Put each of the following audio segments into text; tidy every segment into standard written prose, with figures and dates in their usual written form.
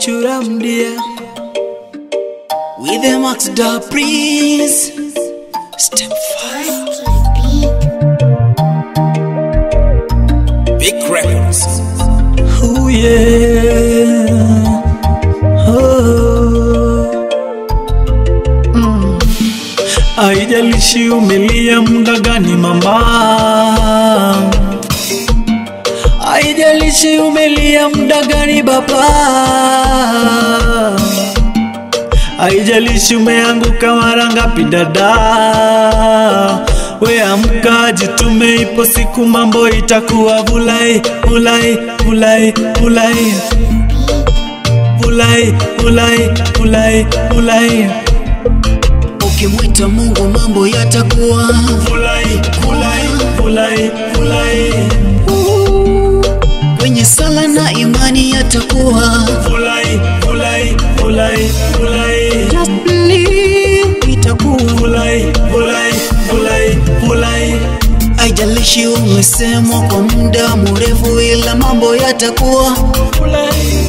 Churam dear, with the Max Da Prince, Step 5, Big Records. Oh yeah, oh. Haijalishi umelia muda gani mama, haijalishi umelia muda gani baba, haijalishi umeanguka mara ngapi dada, we amka jitume, ipo siku mambo itakuwa vulai, vulai, vulai, vulai, vulai, vulai, vulai, vulai. Ukimwita Mungu mambo yatakuwa vulai, vulai, vulai, vulai. Kwenye sala na imani yatakuwa vulai, vulai, vulai, vulai. Just believe itakuwa vulai, vulai, vulai, vulai. Haijalishi umesemwa kwa muda mrefu, ila mambo yatakuwa vulai.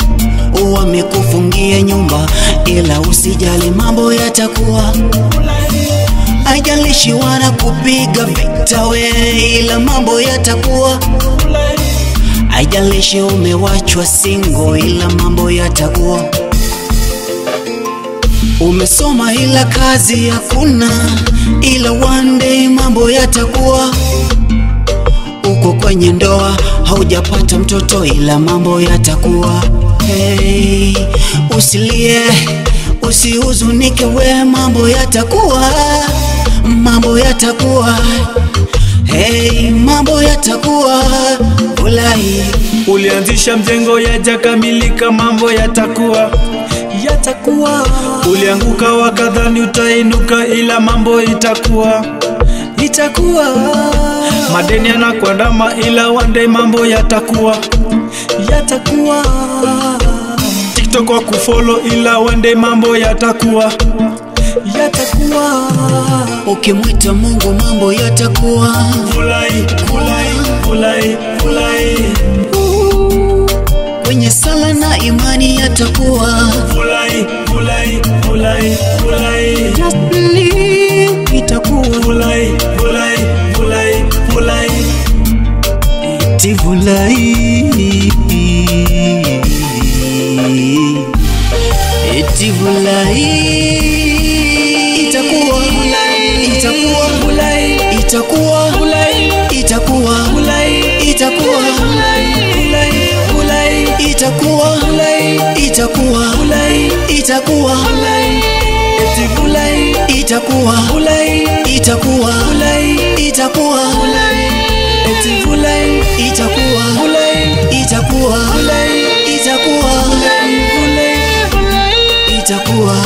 Wamekufungia nyumba, ila usijali mambo yatakuwa vulai. Haijalishi wanakupiga vita we, ila mambo yatakuwa vulai. Haijalishi umewachwa single, ila mambo yatakuwa. Umesoma ila kazi hakuna, ila one day mambo yatakuwa. Uko kwenye ndoa haujapata mtoto, ila mambo yatakuwa. Hey, usilie, usihuzunike we, mambo yatakuwa, mambo yatakuwa. Hey, mambo yatakuwa vulai. Ulianzisha mjengo yajakamilika, mambo yatakuwa, yatakuwa. Ulianguka wakadhani utainuka, ila mambo itakuwa, itakuwa. Madeni yanakuandama, ila one day mambo yatakuwa, yatakuwa. TikTok wa kufollow, ila one day mambo yatakuwa, yatakuwa. Ukimwita Mungu mambo yatakuwa vulai, vulai, vulai, vulai. Kwenye sala na imani yatakuwa vulai, vulai, vulai, vulai. Just believe itakuwa vulai, vulai, vulai, vulai. Iti vulai, iti vulai. Itakuwa vulai, itakuwa vulai, itakuwa vulai, itakuwa vulai, itakuwa vulai, vulai, itakuwa vulai, itakuwa vulai, itakuwa vulai, iti vulai, itakuwa vulai, itakuwa vulai, itakuwa vulai, iti vulai, itakuwa vulai, itakuwa vulai, itakuwa vulai, itakuwa.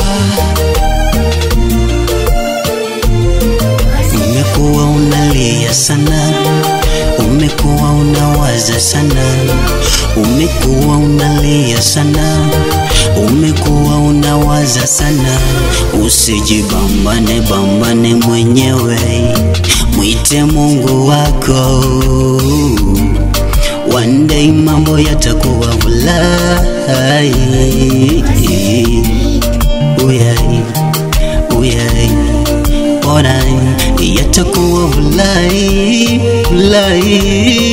Umekuwa unalia sana, umekuwa unawaza sana, umekuwa unalia sana, umekuwa unawaza sana. Usijibambane bambane mwenyewe, mwite Mungu wako. One day mambo yatakuwa vulai, uyai, uyai. Orai, yatakuwa vulai, vulai.